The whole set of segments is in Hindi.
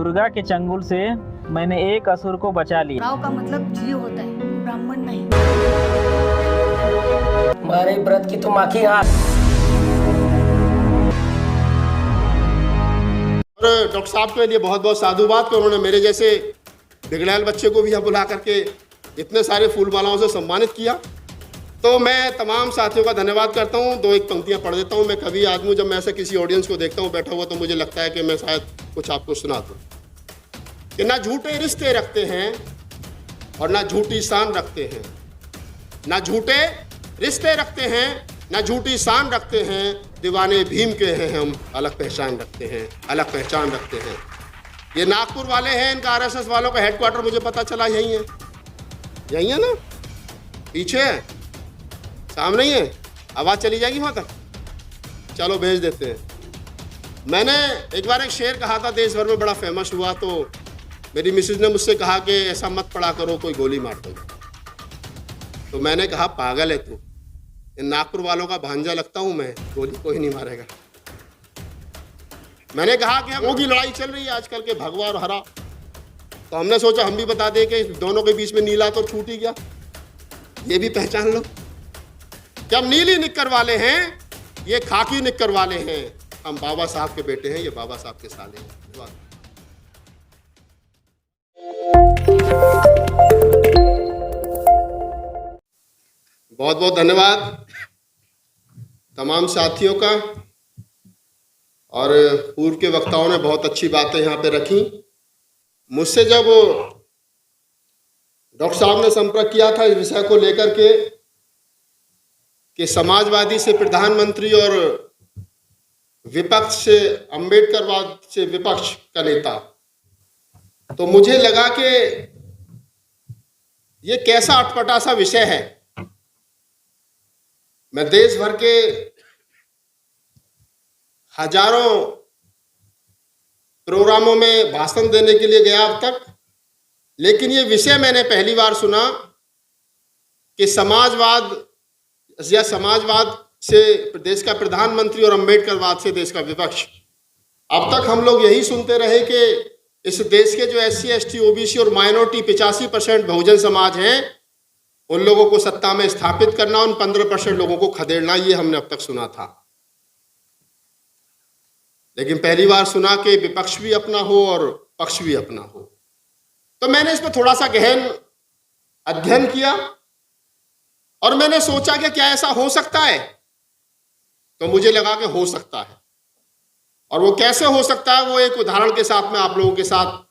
दुर्गा के चंगुल से मैंने एक असुर को बचा लिया। राव का मतलब जीव होता है, ब्राह्मण नहीं। तुम्हारे व्रत की तो माखी आंख। और डॉक्टर साहब के लिए बहुत बहुत साधुवाद कि उन्होंने मेरे जैसे बिगड़ैल बच्चे को भी यहाँ बुला करके इतने सारे फूल मालाओं से सम्मानित किया। तो मैं तमाम साथियों का धन्यवाद करता हूँ। दो एक पंक्तियाँ पढ़ देता हूँ। मैं कभी आदमी जब मैं ऐसे किसी ऑडियंस को देखता हूँ बैठा हुआ तो मुझे लगता है कि मैं शायद कुछ आपको सुना दूँ कि ना झूठे रिश्ते रखते हैं और ना झूठी शान रखते हैं, ना झूठे रिश्ते रखते हैं ना झूठी शान रखते हैं, दीवाने भीम के हैं हम, अलग पहचान रखते हैं, अलग पहचान रखते हैं। ये नागपुर वाले हैं, इनका आरएसएस वालों का हेडक्वार्टर मुझे पता चला यहीं है, यहीं है ना, पीछे है, सामने ही है। आवाज़ चली जाएगी वहाँ तक, चलो भेज देते हैं। मैंने एक बार एक शेर कहा था, देश भर में बड़ा फेमस हुआ, तो मेरी मिसेज ने मुझसे कहा कि ऐसा मत पढ़ा करो, कोई गोली मार दो। तो मैंने कहा पागल है तू, इन नागपुर वालों का भांजा लगता हूँ मैं, गोली कोई नहीं मारेगा। मैंने कहा कि हम की लड़ाई चल रही है आजकल के भगवा और हरा, तो हमने सोचा हम भी बता दें कि दोनों के बीच में नीला तो छूट ही गया, ये भी पहचान लो कि हम नीली निक्कर वाले हैं, ये खाकी निक्कर वाले हैं। हम बाबा साहब के बेटे हैं, ये बाबा साहब के साले हैं। बहुत बहुत धन्यवाद तमाम साथियों का। और पूर्व के वक्ताओं ने बहुत अच्छी बातें यहाँ पे रखी। मुझसे जब डॉक्टर साहब ने संपर्क किया था इस विषय को लेकर के कि समाजवादी से प्रधानमंत्री और विपक्ष से अंबेडकरवाद से विपक्ष का नेता, तो मुझे लगा कि ये कैसा अटपटा सा विषय है। मैं देश भर के हजारों प्रोग्रामों में भाषण देने के लिए गया अब तक, लेकिन ये विषय मैंने पहली बार सुना कि समाजवाद या समाजवाद से देश का प्रधानमंत्री और अंबेडकरवाद से देश का विपक्ष। अब तक हम लोग यही सुनते रहे कि इस देश के जो SC ST OBC और माइनॉरिटी 85% बहुजन समाज हैं, उन लोगों को सत्ता में स्थापित करना, उन 15% लोगों को खदेड़ना, ये हमने अब तक सुना था। लेकिन पहली बार सुना कि विपक्ष भी अपना हो और पक्ष भी अपना हो। तो मैंने इस पर थोड़ा सा गहन अध्ययन किया और मैंने सोचा कि क्या ऐसा हो सकता है, तो मुझे लगा कि हो सकता है। और वो कैसे हो सकता है, वो एक उदाहरण के साथ मैं आप लोगों के साथ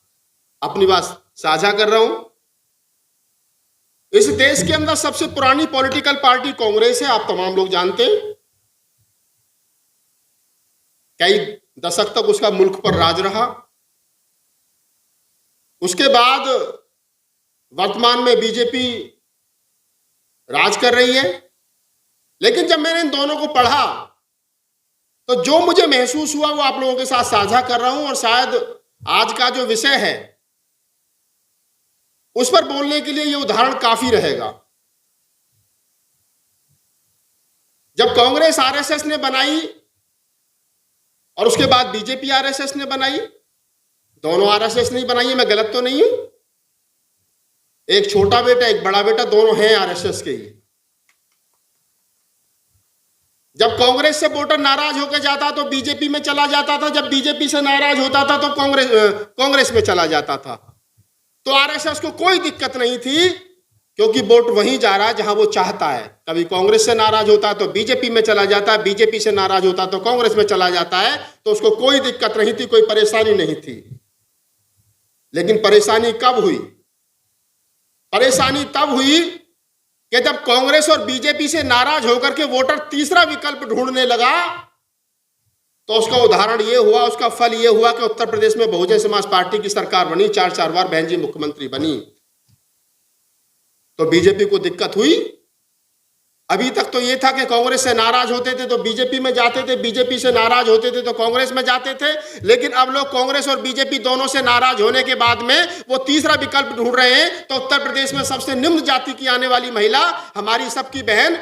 अपनी बात साझा कर रहा हूं। इस देश के अंदर सबसे पुरानी पॉलिटिकल पार्टी कांग्रेस है, आप तमाम लोग जानते हैं। कई दशक तक उसका मुल्क पर राज रहा। उसके बाद वर्तमान में बीजेपी राज कर रही है। लेकिन जब मैंने इन दोनों को पढ़ा तो जो मुझे महसूस हुआ वो आप लोगों के साथ साझा कर रहा हूं। और शायद आज का जो विषय है उस पर बोलने के लिए ये उदाहरण काफी रहेगा। जब कांग्रेस RSS ने बनाई और उसके बाद बीजेपी RSS ने बनाई, दोनों RSS नहीं बनाई है, मैं गलत तो नहीं हूं। एक छोटा बेटा एक बड़ा बेटा, दोनों हैं RSS के ही। जब कांग्रेस से वोटर नाराज होकर जाता तो बीजेपी में चला जाता था, जब बीजेपी से नाराज होता था तो कांग्रेस में चला जाता था। तो RSS को कोई दिक्कत नहीं थी, क्योंकि वोट वहीं जा रहा है जहां वो चाहता है। कभी कांग्रेस से नाराज होता है तो बीजेपी में चला जाता है, बीजेपी से नाराज होता तो कांग्रेस में चला जाता है। तो उसको कोई दिक्कत नहीं थी, कोई परेशानी नहीं थी। लेकिन परेशानी कब हुई? परेशानी तब हुई कि जब कांग्रेस और बीजेपी से नाराज होकर के वोटर तीसरा विकल्प ढूंढने लगा। तो उसका उदाहरण ये हुआ, उसका फल ये हुआ कि उत्तर प्रदेश में बहुजन समाज पार्टी की सरकार बनी, 4 बार बहन जी मुख्यमंत्री बनी। तो बीजेपी को दिक्कत हुई। अभी तक तो ये था कि कांग्रेस से नाराज होते थे तो बीजेपी में जाते थे, बीजेपी से नाराज होते थे तो कांग्रेस में जाते थे। लेकिन अब लोग कांग्रेस और बीजेपी दोनों से नाराज होने के बाद में वो तीसरा विकल्प ढूंढ रहे हैं। तो उत्तर प्रदेश में सबसे निम्न जाति की आने वाली महिला, हमारी सबकी बहन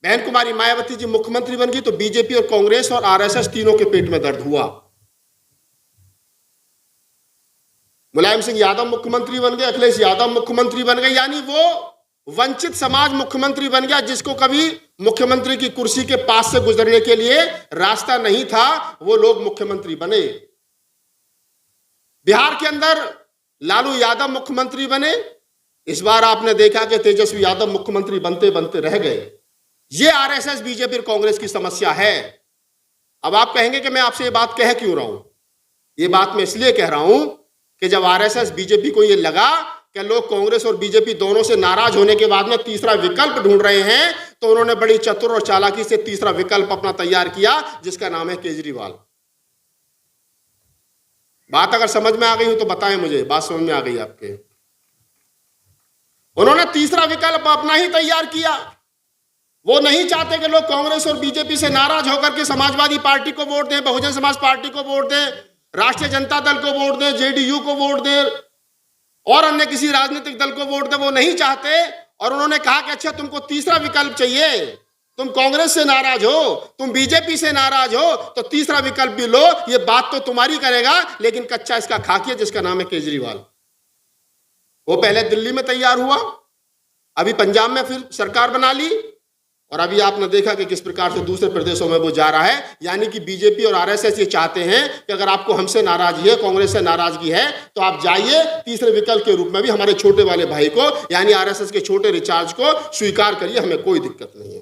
कुमारी मायावती जी मुख्यमंत्री बन गई। तो बीजेपी और कांग्रेस और RSS तीनों के पेट में दर्द हुआ। मुलायम सिंह यादव मुख्यमंत्री बन गए, अखिलेश यादव मुख्यमंत्री बन गए, यानी वो वंचित समाज मुख्यमंत्री बन गया। जिसको कभी मुख्यमंत्री की कुर्सी के पास से गुजरने के लिए रास्ता नहीं था, वो लोग मुख्यमंत्री बने। बिहार के अंदर लालू यादव मुख्यमंत्री बने। इस बार आपने देखा कि तेजस्वी यादव मुख्यमंत्री बनते बनते रह गए। ये आरएसएस, बीजेपी और कांग्रेस की समस्या है। अब आप कहेंगे कि मैं आपसे ये बात कह क्यों रहा हूं? ये बात मैं इसलिए कह रहा हूं कि जब आरएसएस बीजेपी को ये लगा कि लोग कांग्रेस और बीजेपी दोनों से नाराज होने के बाद में तीसरा विकल्प ढूंढ रहे हैं, तो उन्होंने बड़ी चतुर और चालाकी से तीसरा विकल्प अपना तैयार किया, जिसका नाम है केजरीवाल। बात अगर समझ में आ गई हो तो बताएं मुझे, बात समझ में आ गई आपके? उन्होंने तीसरा विकल्प अपना ही तैयार किया। वो नहीं चाहते कि लोग कांग्रेस और बीजेपी से नाराज होकर के समाजवादी पार्टी को वोट दें, बहुजन समाज पार्टी को वोट दें, राष्ट्रीय जनता दल को वोट दें, जेडीयू को वोट दें और अन्य किसी राजनीतिक दल को वोट दें। वो नहीं चाहते। और उन्होंने कहा कि अच्छा, तुमको तीसरा विकल्प चाहिए, तुम कांग्रेस से नाराज हो, तुम बीजेपी से नाराज हो, तो तीसरा विकल्प भी लो। ये बात तो तुम्हारी करेगा, लेकिन कच्चा इसका खाकी, जिसका नाम है केजरीवाल। वो पहले दिल्ली में तैयार हुआ, अभी पंजाब में फिर सरकार बना ली, और अभी आपने देखा कि किस प्रकार से दूसरे प्रदेशों में वो जा रहा है। यानी कि बीजेपी और आरएसएस ये चाहते हैं कि अगर आपको हमसे नाराजगी है, कांग्रेस से नाराजगी है, तो आप जाइए तीसरे विकल्प के रूप में भी हमारे छोटे वाले भाई को, यानी आरएसएस के छोटे रिचार्ज को स्वीकार करिए, हमें कोई दिक्कत नहीं है।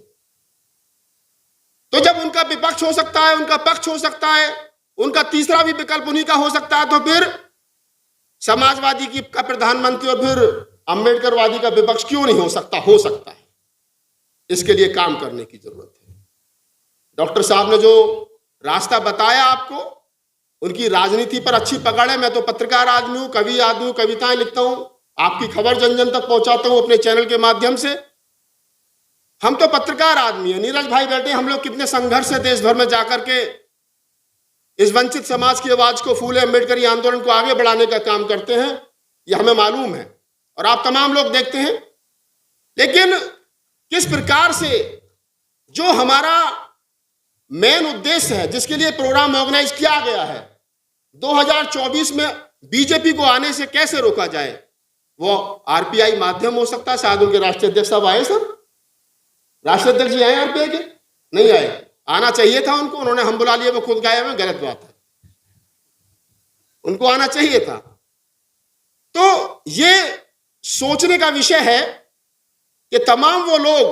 तो जब उनका विपक्ष हो सकता है, उनका पक्ष हो सकता है, उनका तीसरा भी विकल्प उन्हीं का हो सकता है, तो फिर समाजवादी की का प्रधानमंत्री और फिर अंबेडकरवादी का विपक्ष क्यों नहीं हो सकता? हो सकता है। इसके लिए काम करने की जरूरत है। डॉक्टर साहब ने जो रास्ता बताया आपको, उनकी राजनीति पर अच्छी पकड़ है। मैं तो पत्रकार आदमी हूं, कवि आदमी हूं, कविताएं लिखता हूं, आपकी खबर जन जन तक पहुंचाता हूं अपने चैनल के माध्यम से। हम तो पत्रकार आदमी हैं। नीरज भाई बैठे, हम लोग कितने संघर्ष से देश भर में जाकर के इस वंचित समाज की आवाज को, फूले अम्बेडकरी आंदोलन को आगे बढ़ाने का काम करते हैं, यह हमें मालूम है और आप तमाम लोग देखते हैं। लेकिन किस प्रकार से जो हमारा मेन उद्देश्य है, जिसके लिए प्रोग्राम ऑर्गेनाइज किया गया है, 2024 में बीजेपी को आने से कैसे रोका जाए, वो आरपीआई माध्यम हो सकता है। शायद उनके राष्ट्रीय अध्यक्ष साहब आए, सर राष्ट्रीय अध्यक्ष जी आए आरपीआई के? नहीं आए, आना चाहिए था उनको। उन्होंने हम बुला लिया, वो खुद गए हुए, गलत बात है, उनको आना चाहिए था। तो ये सोचने का विषय है कि तमाम वो लोग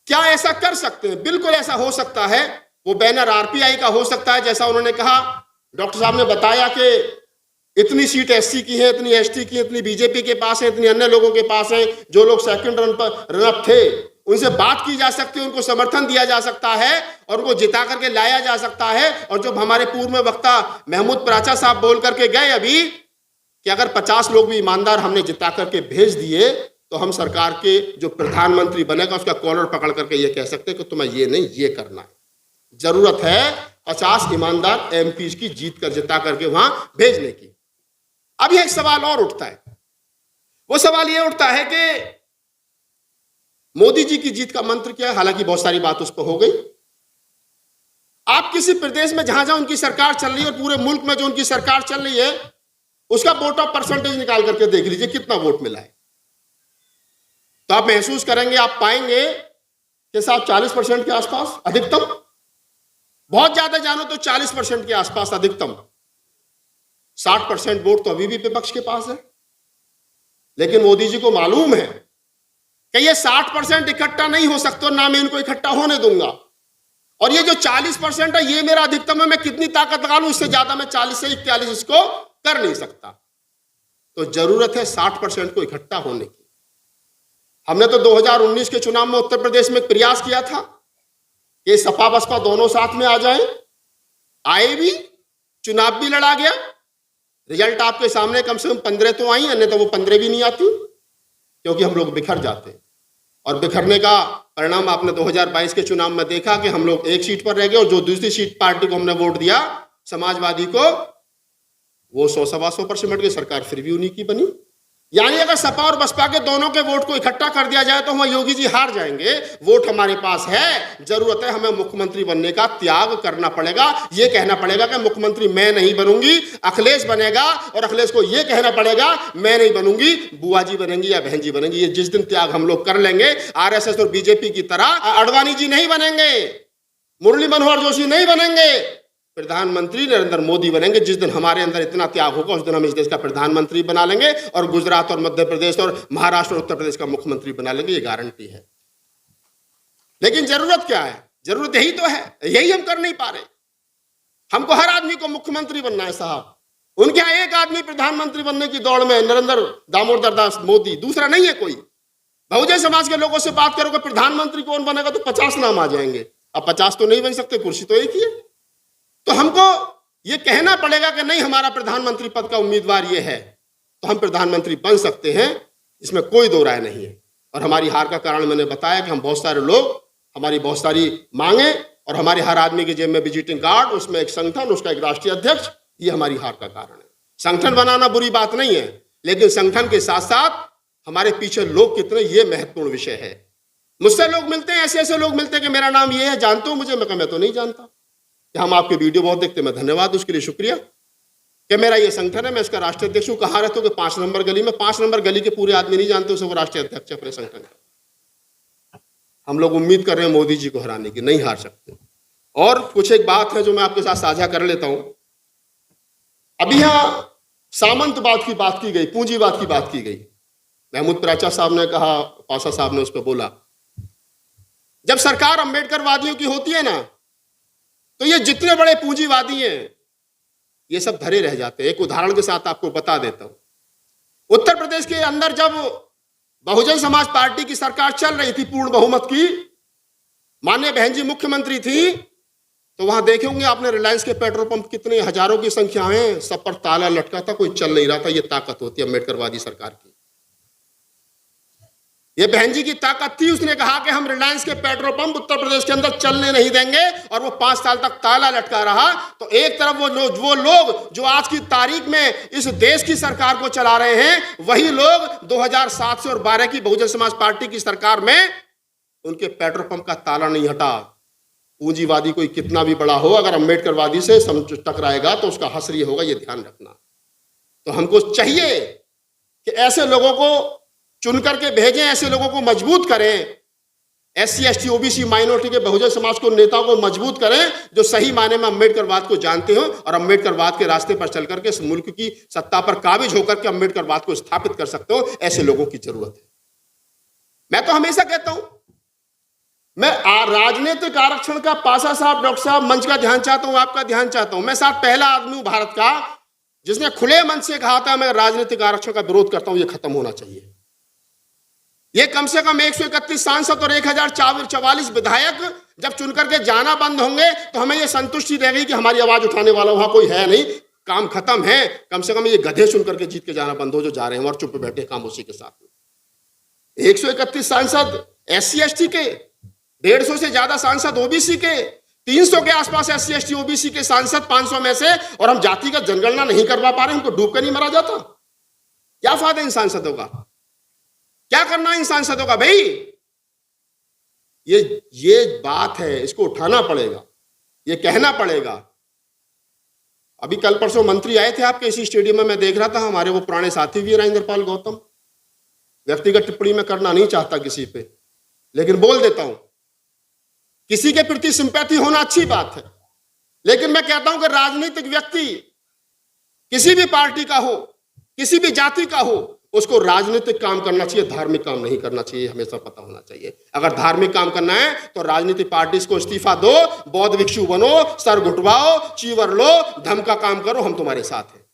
क्या ऐसा कर सकते हैं। बिल्कुल ऐसा हो सकता है। वो बैनर आरपीआई का हो सकता है, जैसा उन्होंने कहा, डॉक्टर साहब ने बताया कि इतनी सीट एससी की है, इतनी एसटी की, इतनी बीजेपी के पास है, इतनी अन्य लोगों के पास है। जो लोग सेकंड रनअप थे, उनसे बात की जा सकती है, उनको समर्थन दिया जा सकता है और उनको जिता करके लाया जा सकता है। और जो हमारे पूर्व में वक्ता महमूद प्राचा साहब बोल करके गए अभी कि अगर 50 लोग भी ईमानदार हमने जिता करके भेज दिए, तो हम सरकार के जो प्रधानमंत्री बनेगा उसका कॉलर पकड़ करके ये कह सकते हैं कि तुम्हें ये नहीं, ये करना है। जरूरत है 50 ईमानदार एमपी की जीत कर, जिता करके वहां भेजने की। अब यह एक सवाल और उठता है। वो सवाल ये उठता है कि मोदी जी की जीत का मंत्र क्या है? हालांकि बहुत सारी बात उस पर हो गई। आप किसी प्रदेश में जहां जहां उनकी सरकार चल रही है और पूरे मुल्क में जो उनकी सरकार चल रही है, उसका वोट ऑफ परसेंटेज निकाल करके देख लीजिए कितना वोट मिला है। तो आप महसूस करेंगे, आप पाएंगे कि साहब 40% के आसपास अधिकतम, बहुत ज्यादा जानो तो 40% के आसपास अधिकतम। 60% वोट तो अभी भी विपक्ष के पास है। लेकिन मोदी जी को मालूम है कि ये 60% इकट्ठा नहीं हो सकता, ना मैं इनको इकट्ठा होने दूंगा। और ये जो 40% है, ये मेरा अधिकतम है। मैं कितनी ताकत लगा लूं, इससे ज्यादा मैं 40 से 41 इसको कर नहीं सकता। तो जरूरत है 60% को इकट्ठा होने की। हमने तो 2019 के चुनाव में उत्तर प्रदेश में एक प्रयास किया था कि सपा बसपा दोनों साथ में आ जाएं। आए भी, चुनाव भी लड़ा गया। रिजल्ट आपके सामने, कम से कम 15 तो आई, अन्य तो वो 15 भी नहीं आती, क्योंकि हम लोग बिखर जाते हैं। और बिखरने का परिणाम आपने 2022 के चुनाव में देखा कि हम लोग एक सीट पर रह गए और जो दूसरी सीट पार्टी को हमने वोट दिया, समाजवादी को, वो 100-125% पर सिमट गई। सरकार फिर भी उन्हीं की बनी। यानी अगर सपा और बसपा के दोनों के वोट को इकट्ठा कर दिया जाए तो हम योगी जी हार जाएंगे। वोट हमारे पास है, जरूरत है हमें मुख्यमंत्री बनने का त्याग करना पड़ेगा। ये कहना पड़ेगा कि मुख्यमंत्री मैं नहीं बनूंगी, अखिलेश बनेगा, और अखिलेश को ये कहना पड़ेगा मैं नहीं बनूंगी, बुआ जी बनेंगी या बहन जी बनेंगी। ये जिस दिन त्याग हम लोग कर लेंगे, आरएसएस और बीजेपी की तरह अडवाणी जी नहीं बनेंगे, मुरली मनोहर जोशी नहीं बनेंगे, प्रधानमंत्री नरेंद्र मोदी बनेंगे। जिस दिन हमारे अंदर इतना त्याग होगा उस दिन हम इस देश का प्रधानमंत्री बना लेंगे और गुजरात और मध्य प्रदेश और महाराष्ट्र और उत्तर प्रदेश का मुख्यमंत्री बना लेंगे, ये गारंटी है। लेकिन जरूरत क्या है? जरूरत यही तो है, यही हम कर नहीं पा रहे। हमको हर आदमी को मुख्यमंत्री बनना है साहब। उनके यहाँ एक आदमी प्रधानमंत्री बनने की दौड़ में नरेंद्र दामोदर दास मोदी, दूसरा नहीं है कोई। बहुजन समाज के लोगों से बात करोगे प्रधानमंत्री कौन बनेगा तो 50 नाम आ जाएंगे। अब 50 तो नहीं बन सकते, कुर्सी तो एक ही है। तो हमको ये कहना पड़ेगा कि नहीं, हमारा प्रधानमंत्री पद का उम्मीदवार ये है, तो हम प्रधानमंत्री बन सकते हैं, इसमें कोई दो राय नहीं है। और हमारी हार का कारण मैंने बताया कि हम बहुत सारे लोग, हमारी बहुत सारी मांगे, और हमारे हर आदमी की जेब में विजिटिंग कार्ड, उसमें एक संगठन, उसका एक राष्ट्रीय अध्यक्ष, ये हमारी हार का कारण है। संगठन बनाना बुरी बात नहीं है, लेकिन संगठन के साथ साथ हमारे पीछे लोग कितने, ये महत्वपूर्ण विषय है। मुझसे लोग मिलते हैं, ऐसे ऐसे लोग मिलते हैं कि मेरा नाम ये है, जानते हो मुझे? मैं तो नहीं जानता। हम आपके वीडियो बहुत देखते हैं, मैं धन्यवाद, उसके लिए शुक्रिया। कि मेरा ये संगठन है, मैं इसका राष्ट्रीय अध्यक्ष हूँ। कहाँ रहते हो? कि 5 नंबर गली में। 5 नंबर गली के पूरे आदमी नहीं जानते उसे वो राष्ट्रीय अध्यक्ष है अपने संगठन का। हम लोग उम्मीद कर रहे हैं मोदी जी को हराने की, नहीं हार सकते। और कुछ एक बात है जो मैं आपके साथ साझा कर लेता हूं। अभी यहां सामंतवाद की बात की गई, पूंजीवाद की बात की गई। महमूद प्राचा साहब ने कहा, पासा साहब ने उस पर बोला, जब सरकार अम्बेडकरवादियों की होती है ना, तो ये जितने बड़े पूंजीवादी हैं ये सब धरे रह जाते हैं। एक उदाहरण के साथ आपको बता देता हूं। उत्तर प्रदेश के अंदर जब बहुजन समाज पार्टी की सरकार चल रही थी, पूर्ण बहुमत की, माननीय बहन जी मुख्यमंत्री थी, तो वहां देखे होंगे आपने रिलायंस के पेट्रोल पंप कितने हजारों की संख्या है, सब पर ताला लटका था, कोई चल नहीं रहा था। ये ताकत होती है अम्बेडकरवादी सरकार की। ये बहन जी की ताकत थी। उसने कहा कि हम रिलायंस के पेट्रोल पंप उत्तर प्रदेश के अंदर चलने नहीं देंगे, और वो 5 साल तक ताला लटका रहा। तो एक तरफ वो लोग जो आज की तारीख में इस देश की सरकार को चला रहे हैं, वही लोग 2007 से और 12 की बहुजन समाज पार्टी की सरकार में उनके पेट्रोल पंप का ताला नहीं हटा। पूंजीवादी कोई कितना भी बड़ा हो, अगर अम्बेडकरवादी से टकराएगा तो उसका हश्र ये होगा, ये ध्यान रखना। तो हमको चाहिए कि ऐसे लोगों को चुन करके भेजें, ऐसे लोगों को मजबूत करें। SC ST OBC माइनॉरिटी के बहुजन समाज को, नेताओं को मजबूत करें जो सही मायने में अम्बेडकरवाद को जानते हो और अम्बेडकरवाद के रास्ते पर चल करके इस मुल्क की सत्ता पर काबिज होकर के अम्बेडकरवाद को स्थापित कर सकते हो। ऐसे लोगों की जरूरत है। मैं तो हमेशा कहता हूं, मैं राजनीतिक आरक्षण का, पासा साहब, डॉक्टर साहब, मंच का ध्यान चाहता हूं, आपका ध्यान चाहता हूं। मैं साथ पहला आदमी हूं भारत का जिसने खुले मन से कहा था मैं राजनीतिक आरक्षण का विरोध करता हूं, यह खत्म होना चाहिए। ये कम से कम 131 सांसद और 1044 विधायक जब चुन करके जाना बंद होंगे तो हमें यह संतुष्टि रहेगी कि हमारी आवाज उठाने वाला वहां कोई है नहीं, काम खत्म है। कम से कम ये गधे चुन करके जीत के जाना बंद हो जो जा रहे हैं और चुप बैठे खामोशी के साथ। 131 सांसद SC ST के, 150 से ज्यादा सांसद OBC के, 300 के आसपास SC ST OBC के सांसद 500 में से, और हम जातिगत जनगणना नहीं करवा पा रहे। हमको डूब कर नहीं मरा जाता? क्या फायदा इन सांसदों का? क्या करना इन सांसदों का भाई? ये बात है, इसको उठाना पड़ेगा, ये कहना पड़ेगा। अभी कल परसों मंत्री आए थे आपके इसी स्टेडियम में, मैं देख रहा था। हमारे वो पुराने साथी भी राजेंद्र पाल गौतम। व्यक्तिगत टिप्पणी में करना नहीं चाहता किसी पे, लेकिन बोल देता हूं, किसी के प्रति सिंपैथी होना अच्छी बात है, लेकिन मैं कहता हूं कि राजनीतिक व्यक्ति किसी भी पार्टी का हो, किसी भी जाति का हो, उसको राजनीतिक काम करना चाहिए, धार्मिक काम नहीं करना चाहिए। हमेशा पता होना चाहिए। अगर धार्मिक काम करना है तो राजनीतिक पार्टी को इस्तीफा दो, बौद्ध भिक्षु बनो, सर घुटवाओ, चीवर लो, धम का काम करो, हम तुम्हारे साथ हैं।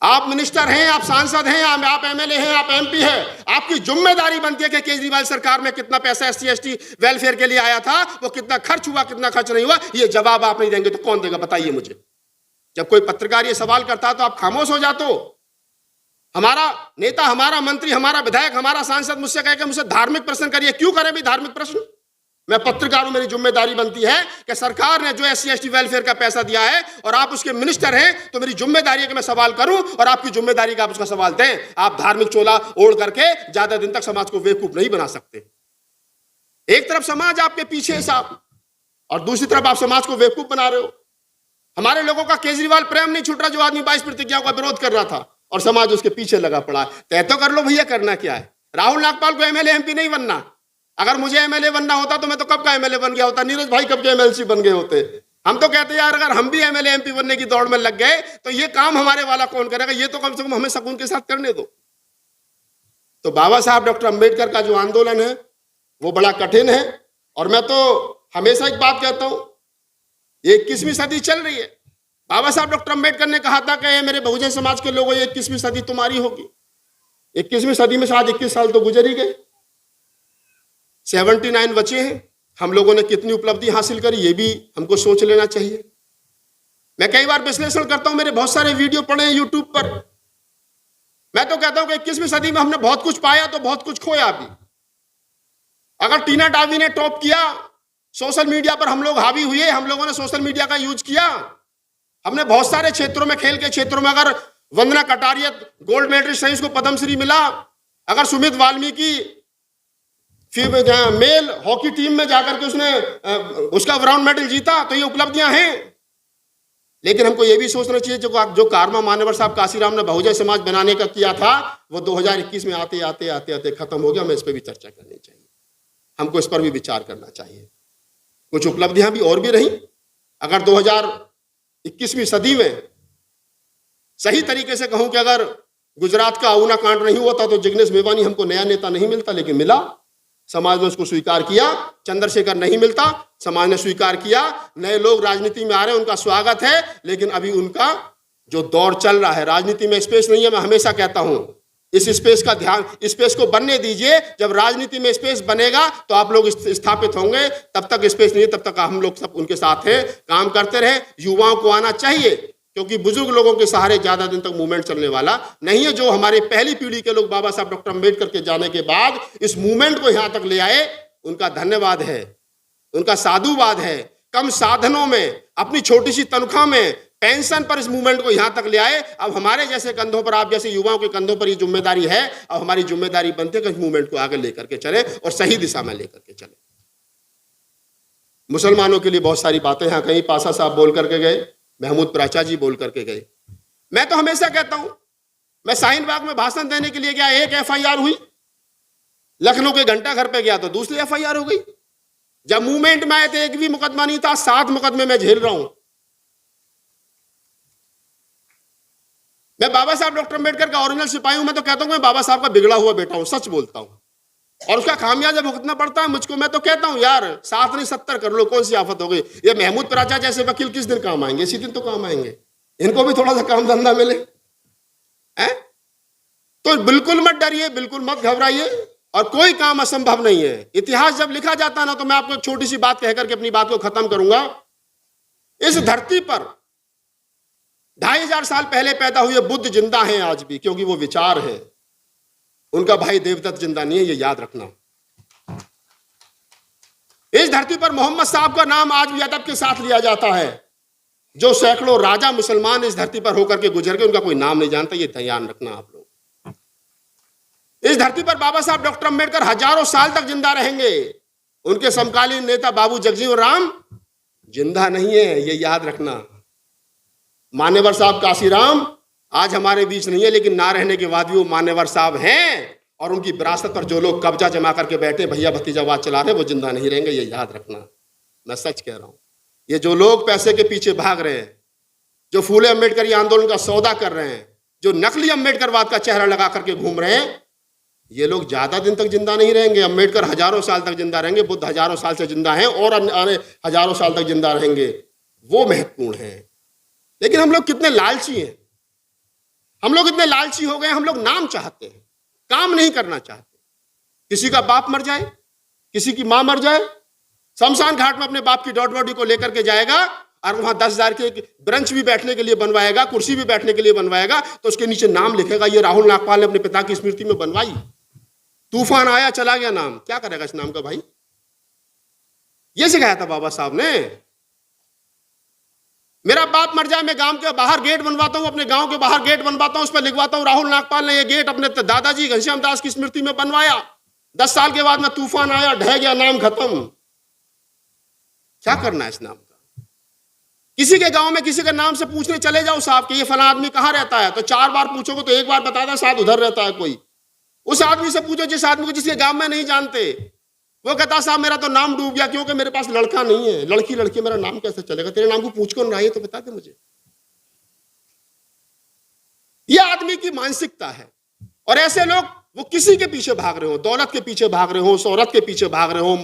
आप मिनिस्टर हैं, आप सांसद हैं, आप MLA हैं, आप MP हैं, आपकी जिम्मेदारी बनती है कि केजरीवाल सरकार में कितना पैसा SC ST वेलफेयर के लिए आया था, वो कितना खर्च हुआ, कितना खर्च नहीं हुआ, ये जवाब आप नहीं देंगे तो कौन देगा? बताइए मुझे। जब कोई पत्रकार ये सवाल करता है तो आप खामोश हो जाते हो। हमारा नेता, हमारा मंत्री, हमारा विधायक, हमारा सांसद मुझसे कहे कि मुझसे धार्मिक प्रश्न करिए। क्यों करें भी धार्मिक प्रश्न? मैं पत्रकार हूं, मेरी जिम्मेदारी बनती है कि सरकार ने जो SC/ST वेलफेयर का पैसा दिया है और आप उसके मिनिस्टर हैं, तो मेरी जिम्मेदारी है कि मैं सवाल करूं और आपकी जिम्मेदारी का आप उसका सवाल दें। आप धार्मिक चोला ओढ़ करके ज्यादा दिन तक समाज को बेवकूफ नहीं बना सकते। एक तरफ समाज आपके पीछे है साहब, और दूसरी तरफ आप समाज को बेवकूफ बना रहे हो। हमारे लोगों का केजरीवाल प्रेम नहीं छूट रहा, जो आदमी 22 प्रतिज्ञाओं का विरोध कर रहा था और समाज उसके पीछे लगा पड़ा। तय तो कर लो भैया, करना क्या है। राहुल नागपाल को MLA MP नहीं बनना। अगर मुझे MLA बनना होता तो मैं तो कब का MLA बन गया होता, नीरज भाई कब के MLC बन गए होते। हम तो कहते हैं यार, अगर हम भी MLA MP बनने की दौड़ में लग गए तो ये काम हमारे वाला कौन करेगा, ये तो कम से कम हमें सुकून के साथ करने दो। तो बाबा साहब डॉक्टर अंबेडकर का जो आंदोलन है वो बड़ा कठिन है, और मैं तो हमेशा एक बात कहता हूं, ये 21वीं सदी चल रही है। बाबा साहब डॉक्टर अंबेडकर ने कहा था कि मेरे बहुजन समाज के लोगों, ये 21वीं सदी तुम्हारी होगी। 21वीं सदी में शायद 21 साल तो गुजर ही गए, 79 बचे हैं। हम लोगों ने कितनी उपलब्धि हासिल करी ये भी हमको सोच लेना चाहिए। मैं कई बार विश्लेषण करता हूं, मेरे बहुत सारे वीडियो पड़े हैं यूट्यूब पर। मैं तो कहता हूं कि 21वीं सदी में हमने बहुत कुछ पाया तो बहुत कुछ खोया भी। अगर टीना डावी ने टॉप किया, सोशल मीडिया पर हम लोग हावी हुए, हम लोगों ने सोशल मीडिया का यूज किया, हमने बहुत सारे क्षेत्रों में, खेल के क्षेत्रों में, अगर वंदना कटारिया गोल्ड मेडलिस्ट है, उसको पद्मश्री मिला, अगर Sumit Valmiki male hockey team में जाकर के उसने उसका ब्राउन मेडल जीता, तो ये उपलब्धियां हैं। लेकिन हमको ये भी सोचना चाहिए, जो कारवा मान्यवर साहब काशीराम ने बहुजन समाज बनाने का किया था, वो 2021 में आते आते आते आते खत्म हो गया। हमें इस पर भी चर्चा करनी चाहिए, हमको इस पर भी विचार करना चाहिए। कुछ उपलब्धियां भी और भी रही। अगर 2021वीं सदी में सही तरीके से कहूं कि अगर गुजरात का अऊना कांड नहीं होता तो जिग्नेश मेवानी हमको नया नेता नहीं मिलता, लेकिन मिला, समाज ने उसको स्वीकार किया। चंद्रशेखर नहीं मिलता, समाज ने स्वीकार किया। नए लोग राजनीति में आ रहे हैं, उनका स्वागत है, लेकिन अभी उनका जो दौर चल रहा है, राजनीति में स्पेस नहीं है। मैं हमेशा कहता हूं, इस स्पेस का ध्यान, स्पेस को बनने दीजिए। जब राजनीति में स्पेस बनेगा तो आप लोग स्थापित होंगे, तब तक स्पेस नहीं है, तब तक हम लोग सब उनके साथ हैं, काम करते रहे। युवाओं को आना चाहिए, क्योंकि बुजुर्ग लोगों के सहारे ज्यादा दिन तक मूवमेंट चलने वाला नहीं है। जो हमारे पहली पीढ़ी के लोग बाबा साहब डॉक्टर अंबेडकर के जाने के बाद इस मूवमेंट को यहां तक ले आए, उनका धन्यवाद है, उनका साधुवाद है। कम साधनों में, अपनी छोटी सी तनख्वाह में, पेंशन पर इस मूवमेंट को यहां तक ले आए। अब हमारे जैसे कंधों पर, आप जैसे युवाओं के कंधों पर ये जिम्मेदारी है। अब हमारी जिम्मेदारी बनती है कि इस मूवमेंट को आगे लेकर के चले और सही दिशा में लेकर के चले। मुसलमानों के लिए बहुत सारी बातें यहां कहीं पासा साहब बोल करके गए, महमूद प्राचा जी बोल करके गए। मैं तो हमेशा कहता हूं, मैं शाहीन बाग में भाषण देने के लिए गया, एक FIR हुई। लखनऊ के घंटा घर पे गया तो दूसरी FIR हो गई। जब मूवमेंट में आए थे एक भी मुकदमा नहीं था, 7 मुकदमे मैं झेल रहा हूं। मैं बाबा साहब डॉक्टर अंबेडकर का ओरिजिनल सिपाही हूं। मैं तो कहता हूं मैं बाबा साहब का बिगड़ा हुआ बेटा हूं, सच बोलता हूं, और उसका खामियाजा भुगतना पड़ता है मुझको। मैं तो कहता हूं यार, 7 नहीं 70 कर लो, कौन सी आफत हो गई। ये महमूद प्राचा जैसे वकील किस दिन काम आएंगे, इसी दिन तो काम आएंगे। इनको भी थोड़ा सा काम धंधा मिले, हैं? तो बिल्कुल मत डरिए, बिल्कुल मत घबराइए, और कोई काम असंभव नहीं है। इतिहास जब लिखा जाता है ना, तो मैं आपको एक छोटी सी बात कहकर के अपनी बात को खत्म करूंगा। इस धरती पर 2500 साल पहले पैदा हुए बुद्ध जिंदा हैं आज भी, क्योंकि वो विचार है। उनका भाई देवदत्त जिंदा नहीं है, ये याद रखना। इस धरती पर मोहम्मद साहब का नाम आज भी अदब के साथ लिया जाता है। जो सैकड़ों राजा मुसलमान इस धरती पर होकर के गुजर गए, उनका कोई नाम नहीं जानता, ये ध्यान रखना आप लोग। इस धरती पर बाबा साहब डॉक्टर अंबेडकर हजारों साल तक जिंदा रहेंगे। उनके समकालीन नेता बाबू जगजीवन राम जिंदा नहीं है, ये याद रखना। मान्यवर साहब काशीराम आज हमारे बीच नहीं है, लेकिन ना रहने के बाद भी वो मान्यवर साहब हैं, और उनकी विरासत पर जो लोग कब्जा जमा करके बैठे भैया भतीजावाद चला रहे, वो जिंदा नहीं रहेंगे, ये याद रखना। मैं सच कह रहा हूं। ये जो लोग पैसे के पीछे भाग रहे हैं, जो फूले अम्बेडकर आंदोलन का सौदा कर रहे हैं, जो नकली अम्बेडकरवाद का चेहरा लगा करके घूम रहे हैं, ये लोग ज्यादा दिन तक जिंदा नहीं रहेंगे। अम्बेडकर हजारों साल तक जिंदा रहेंगे, बुद्ध हजारों साल से जिंदा हैं, और आने हजारों साल तक जिंदा रहेंगे। वो महत्वपूर्ण है। लेकिन हम लोग कितने लालची हैं, हम लोग इतने लालची हो गए। हम लोग नाम चाहते हैं, काम नहीं करना चाहते। किसी का बाप मर जाए, किसी की मां मर जाए, शमशान घाट में अपने बाप की डेड बॉडी को लेकर के जाएगा, और वहां 10,000 के ब्रंच भी बैठने के लिए बनवाएगा, कुर्सी भी बैठने के लिए बनवाएगा, तो उसके नीचे नाम लिखेगा, ये राहुल नागपाल ने अपने पिता की स्मृति में बनवाई। तूफान आया चला गया नाम, क्या करेगा इस नाम का भाई? ये सिखाया था बाबा साहब ने। मेरा बाप मर जाए, मैं गांव के बाहर गेट बनवाता हूं, अपने गांव के बाहर गेट बनवाता हूं, उस पर लिखवाता हूं राहुल नागपाल ने ये गेट अपने दादाजी घनश्याम दास की स्मृति में बनवाया। 10 साल के बाद में तूफान आया, ढह गया, नाम खत्म। क्या करना है इस नाम का? किसी के गांव में किसी के नाम से पूछने चले जाओ साहब कि ये फला आदमी कहां रहता है, तो 4 बार पूछोगे तो 1 बार बताता शायद उधर रहता है कोई। उस आदमी से पूछो जिस आदमी को जिसके गांव में नहीं जानते, वो कहता साहब मेरा तो नाम डूब गया क्योंकि मेरे पास लड़का नहीं है। लड़की मेरा नाम कैसे चलेगा? तेरे नाम को पूछ कौन रहा है तो बता दे मुझे। यह आदमी की मानसिकता है। और ऐसे लोग वो किसी के पीछे भाग रहे हो, दौलत के पीछे भाग रहे हो, शोहरत के पीछे भाग रहे हो,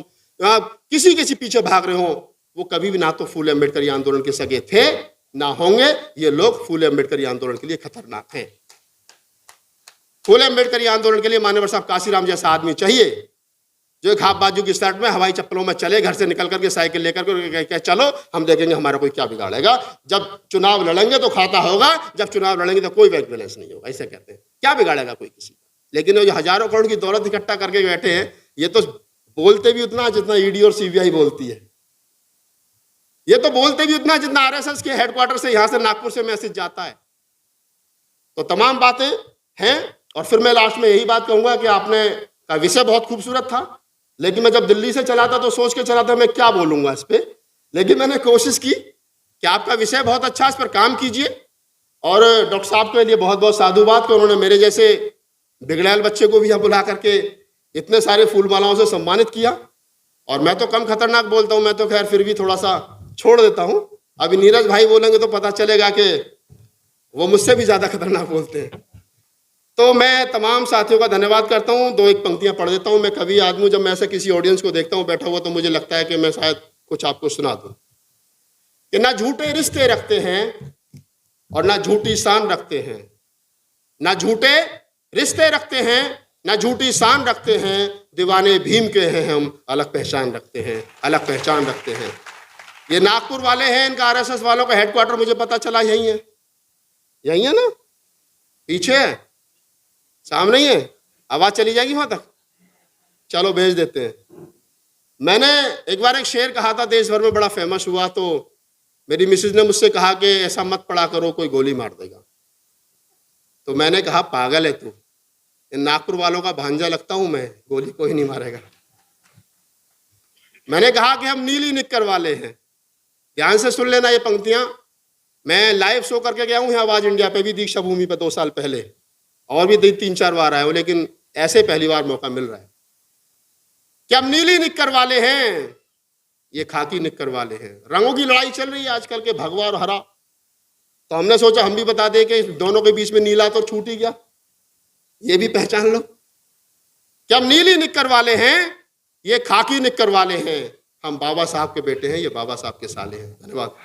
किसी के पीछे भाग रहे हो, वो कभी भी ना तो फूले अम्बेडकरी आंदोलन के सगे थे ना होंगे। ये लोग फूले अम्बेडकरी आंदोलन के लिए खतरनाक हैं। फूले अम्बेडकरी आंदोलन के लिए मान्यवर साहब काशीराम जैसा आदमी चाहिए जो एक हाफ बाजू की शर्ट में हवाई चप्पलों में चले, घर से निकल करके साइकिल लेकर के चलो, हम देखेंगे हमारा कोई क्या बिगाड़ेगा। जब चुनाव लड़ेंगे तो खाता होगा, जब चुनाव लड़ेंगे तो कोई बैंक बैलेंस नहीं होगा। ऐसे कहते हैं, क्या बिगाड़ेगा कोई किसी का। लेकिन जो हजारों करोड़ की दौलत इकट्ठा करके बैठे हैं, ये तो बोलते भी उतना जितना ईडी और सीबीआई बोलती है। ये तो बोलते भी उतना जितना आरएसएस के हेडक्वार्टर से यहां से नागपुर से मैसेज जाता है। तो तमाम बातें हैं। और फिर मैं लास्ट में यही बात कहूंगा कि आपने का विषय बहुत खूबसूरत था, लेकिन मैं जब दिल्ली से चला था तो सोच के चला था मैं क्या बोलूंगा इस पे। लेकिन मैंने कोशिश की कि आपका विषय बहुत अच्छा, इस पर काम कीजिए। और डॉक्टर साहब के लिए बहुत बहुत साधुवाद कि उन्होंने मेरे जैसे बिगड़ैल बच्चे को भी यहाँ बुला करके इतने सारे फूल मालाओं से सम्मानित किया। और मैं तो कम खतरनाक बोलता हूँ, मैं तो खैर फिर भी थोड़ा सा छोड़ देता हूँ। अभी नीरज भाई बोलेंगे तो पता चलेगा कि वो मुझसे भी ज्यादा खतरनाक बोलते हैं। तो मैं तमाम साथियों का धन्यवाद करता हूँ। 2-1 पंक्तियां पढ़ देता हूँ। मैं कभी आदमी जब मैं ऐसे किसी ऑडियंस को देखता हूँ बैठा हुआ तो मुझे लगता है कि मैं शायद कुछ आपको सुना दूं कि ना झूठे रिश्ते रखते हैं और ना झूठी शान रखते हैं, ना झूठे रिश्ते रखते हैं ना झूठी शान रखते हैं, दीवाने भीम के हैं हम, अलग पहचान रखते हैं, अलग पहचान रखते हैं। ये नागपुर वाले हैं, इनका आरएसएस वालों का हेडक्वार्टर मुझे पता चला यही है। यही है ना, पीछे है, सामने ही है। आवाज चली जाएगी वहां तक, चलो भेज देते हैं। मैंने एक बार एक शेर कहा था, देश भर में बड़ा फेमस हुआ, तो मेरी मिसेज ने मुझसे कहा कि ऐसा मत पढ़ा करो कोई गोली मार देगा। तो मैंने कहा पागल है तू, इन नागपुर वालों का भांजा लगता हूं मैं, गोली कोई नहीं मारेगा। मैंने कहा कि हम नीली निक्कर वाले हैं। ध्यान से सुन लेना ये पंक्तियां। मैं लाइव शो करके गया हूं आवाज इंडिया पे भी, दीक्षा भूमि पे 2 साल पहले, और भी 3-4 बार आया हूं, लेकिन ऐसे पहली बार मौका मिल रहा है कि हम नीली निक्कर वाले हैं, ये खाकी निक्कर वाले हैं। रंगों की लड़ाई चल रही है आजकल के, भगवा और हरा। तो हमने सोचा हम भी बता दें कि दोनों के बीच में नीला तो छूट ही गया, ये भी पहचान लो कि हम नीली निक्कर वाले हैं, ये खाकी निक्कर वाले हैं। हम बाबा साहब के बेटे हैं, ये बाबा साहब के साले हैं। धन्यवाद,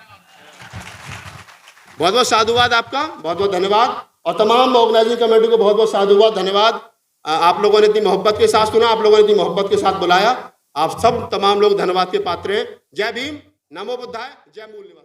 बहुत बहुत साधुवाद आपका, बहुत बहुत धन्यवाद। और तमाम ऑर्गेनाइजिंग कमेटी को बहुत बहुत साधुवाद, धन्यवाद। आप लोगों ने इतनी मोहब्बत के साथ सुना, आप लोगों ने इतनी मोहब्बत के साथ बुलाया। आप सब तमाम लोग धन्यवाद के पात्र हैं। जय भीम, नमो बुद्धाय, जय मूल निवास।